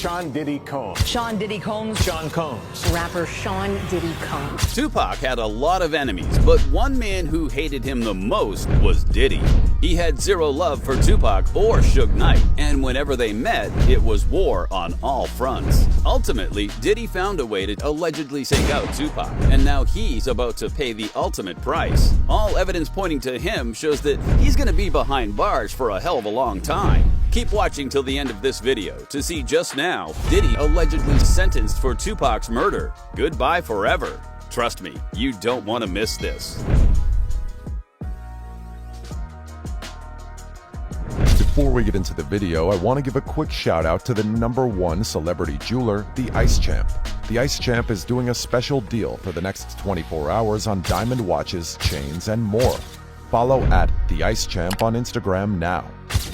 Sean Diddy Combs. Sean Diddy Combs. Sean Combs. Rapper Sean Diddy Combs. Tupac had a lot of enemies, but one man who hated him the most was Diddy. He had zero love for Tupac or Suge Knight, and whenever they met, it was war on all fronts. Ultimately, Diddy found a way to allegedly take out Tupac, and now he's about to pay the ultimate price. All evidence pointing to him shows that he's going to be behind bars for a hell of a long time. Keep watching till the end of this video to see just now Diddy allegedly sentenced for Tupac's murder. Goodbye forever. Trust me, you don't want to miss this. Before we get into the video, I want to give a quick shout out to the #1 celebrity jeweler, the Ice Champ. The Ice Champ is doing a special deal for the next 24 hours on diamond watches, chains, and more. Follow at the Ice Champ on Instagram now.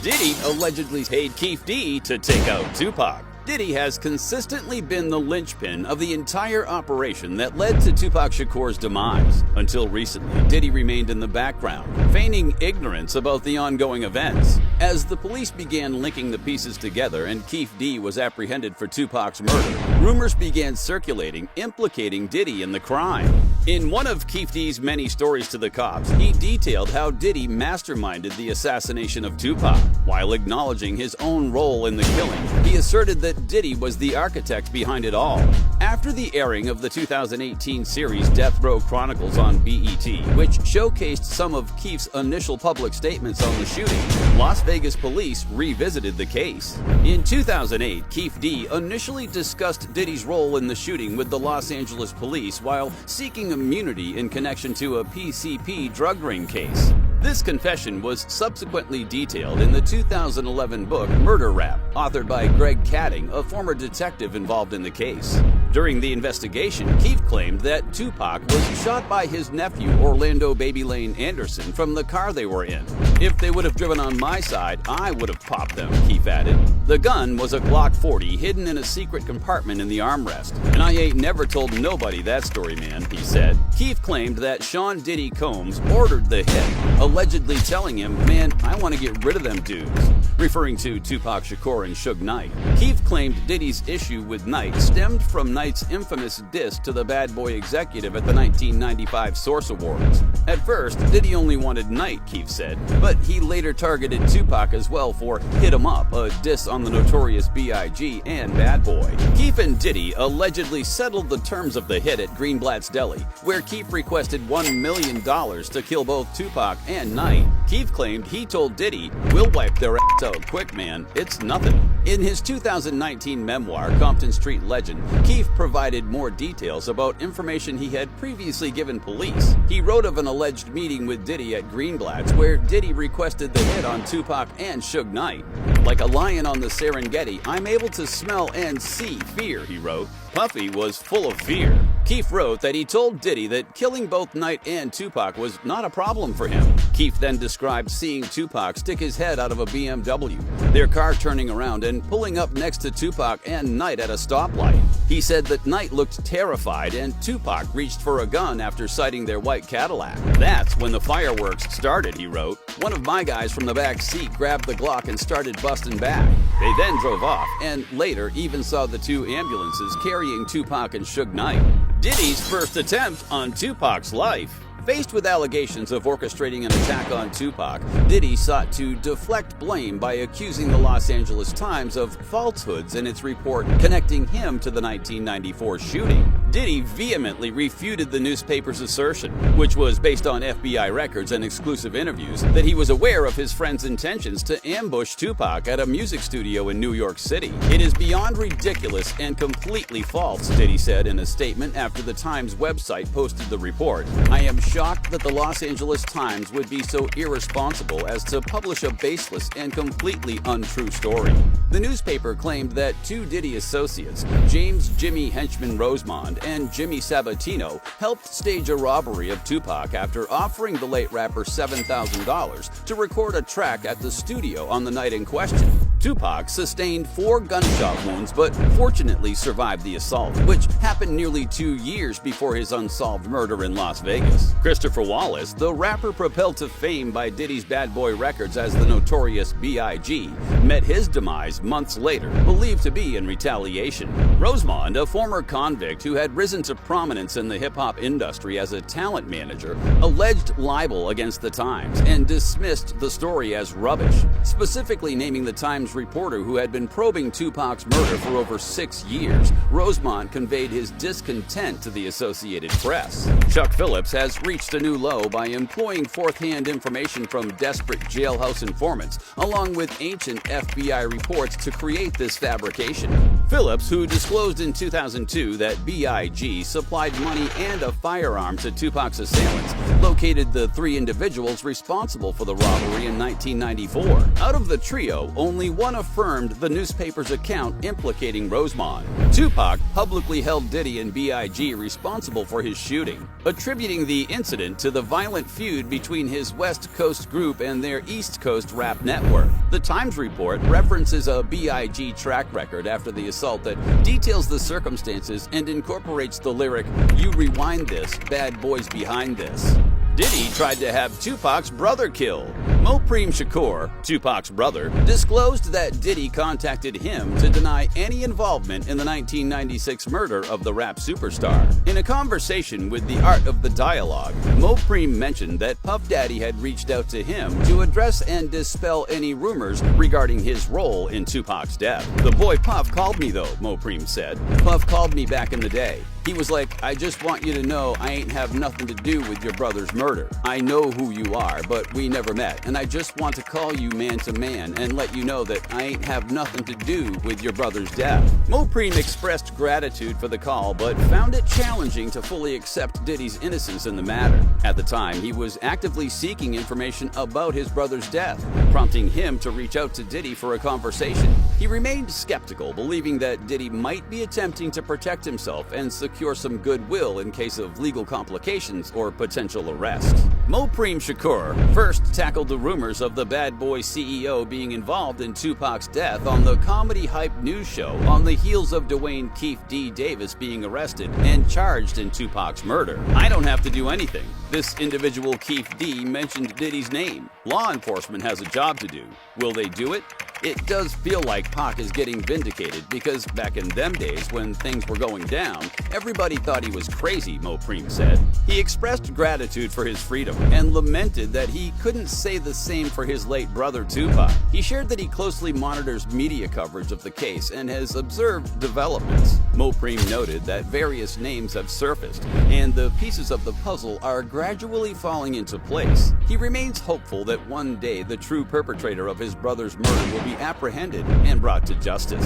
Diddy allegedly paid Keith D to take out Tupac. Diddy has consistently been the linchpin of the entire operation that led to Tupac Shakur's demise. Until recently, Diddy remained in the background, feigning ignorance about the ongoing events. As the police began linking the pieces together and Keith D was apprehended for Tupac's murder, rumors began circulating implicating Diddy in the crime. In one of Keith D's many stories to the cops, he detailed how Diddy masterminded the assassination of Tupac. While acknowledging his own role in the killing, he asserted that Diddy was the architect behind it all. After the airing of the 2018 series Death Row Chronicles on BET, which showcased some of Keith's initial public statements on the shooting, Las Vegas police revisited the case. In 2008, Keith D initially discussed Diddy's role in the shooting with the Los Angeles police while seeking immunity in connection to a PCP drug ring case. This confession was subsequently detailed in the 2011 book Murder Rap, authored by Greg Kading, a former detective involved in the case. During the investigation, Keith claimed that Tupac was shot by his nephew Orlando Baby Lane Anderson from the car they were in. "If they would have driven on my side, I would have popped them," Keith added. The gun was a Glock 40 hidden in a secret compartment in the armrest. "And I ain't never told nobody that story, man," he said. Keith claimed that Sean Diddy Combs ordered the hit, allegedly telling him, "Man, I want to get rid of them dudes," referring to Tupac Shakur and Suge Knight. Keith claimed Diddy's issue with Knight stemmed from Knight's infamous diss to the Bad Boy executive at the 1995 Source Awards. At first, Diddy only wanted Knight, Keith said, but he later targeted Tupac as well for "Hit 'Em Up," a diss on the notorious B.I.G. and Bad Boy. Keith and Diddy allegedly settled the terms of the hit at Greenblatt's Deli, where Keith requested $1 million to kill both Tupac and Knight. Keith claimed he told Diddy, "We'll wipe their ass out quick, man. It's nothing." In his 2019 memoir, Compton Street Legend, Keith provided more details about information he had previously given police. He wrote of an alleged meeting with Diddy at Greenblatt's where Diddy requested the hit on Tupac and Suge Knight. "Like a lion on the Serengeti, I'm able to smell and see fear," he wrote. Puffy was full of fear. Keith wrote that he told Diddy that killing both Knight and Tupac was not a problem for him. Keith then described seeing Tupac stick his head out of a BMW, their car turning around and pulling up next to Tupac and Knight at a stoplight. He said that Knight looked terrified and Tupac reached for a gun after sighting their white Cadillac. "That's when the fireworks started," he wrote. "One of my guys from the back seat grabbed the Glock and started busting back. They then drove off and later even saw the two ambulances carrying Tupac and Suge Knight." Diddy's first attempt on Tupac's life. Faced with allegations of orchestrating an attack on Tupac, Diddy sought to deflect blame by accusing the Los Angeles Times of falsehoods in its report connecting him to the 1994 shooting. Diddy vehemently refuted the newspaper's assertion, which was based on FBI records and exclusive interviews, that he was aware of his friend's intentions to ambush Tupac at a music studio in New York City. "It is beyond ridiculous and completely false," Diddy said in a statement after the Times website posted the report. "I am shocked that the Los Angeles Times would be so irresponsible as to publish a baseless and completely untrue story." The newspaper claimed that two Diddy associates, James "Jimmy" Henchman Rosemond and Jimmy Sabatino, helped stage a robbery of Tupac after offering the late rapper $7,000 to record a track at the studio on the night in question. Tupac sustained 4 gunshot wounds but fortunately survived the assault, which happened nearly 2 years before his unsolved murder in Las Vegas. Christopher Wallace, the rapper propelled to fame by Diddy's Bad Boy Records as the notorious B.I.G., met his demise months later, believed to be in retaliation. Rosemond, a former convict who had risen to prominence in the hip-hop industry as a talent manager, alleged libel against the Times and dismissed the story as rubbish, specifically naming the Times reporter who had been probing Tupac's murder for over 6 years. Rosemond conveyed his discontent to the Associated Press. Chuck Phillips has reached a new low by employing fourth-hand information from desperate jailhouse informants, along with ancient FBI reports to create this fabrication. Phillips, who disclosed in 2002 that B.I.G. supplied money and a firearm to Tupac's assailants, located the 3 individuals responsible for the robbery in 1994. Out of the trio, only one affirmed the newspaper's account implicating Rosemond. Tupac publicly held Diddy and B.I.G. responsible for his shooting, attributing the incident to the violent feud between his West Coast group and their East Coast rap network. The Times report references a B.I.G. track record after the assault that details the circumstances and incorporates the lyric, "You rewind this, bad boys behind this." Diddy tried to have Tupac's brother killed. Mopreme Shakur, Tupac's brother, disclosed that Diddy contacted him to deny any involvement in the 1996 murder of the rap superstar. In a conversation with The Art of the Dialogue, Mopreme mentioned that Puff Daddy had reached out to him to address and dispel any rumors regarding his role in Tupac's death. "The boy Puff called me though," Mopreme said. "Puff called me back in the day. He was like, I just want you to know I ain't have nothing to do with your brother's murder. I know who you are, but we never met. And I just want to call you man to man and let you know that I ain't have nothing to do with your brother's death." Mopreme expressed gratitude for the call, but found it challenging to fully accept Diddy's innocence in the matter. At the time, he was actively seeking information about his brother's death, prompting him to reach out to Diddy for a conversation. He remained skeptical, believing that Diddy might be attempting to protect himself and secure some goodwill in case of legal complications or potential arrest. Mopreme Shakur first tackled the rumors of the Bad Boy CEO being involved in Tupac's death on the comedy hype news show on the heels of Dwayne Keefe D. Davis being arrested and charged in Tupac's murder. "I don't have to do anything. This individual Keefe D mentioned Diddy's name. Law enforcement has a job to do. Will they do it? It does feel like Pac is getting vindicated because back in them days when things were going down, everybody thought he was crazy," Mopreme said. He expressed gratitude for his freedom and lamented that he couldn't say the same for his late brother Tupac. He shared that he closely monitors media coverage of the case and has observed developments. Mopreme noted that various names have surfaced and the pieces of the puzzle are gradually falling into place. He remains hopeful that one day the true perpetrator of his brother's murder will be apprehended and brought to justice.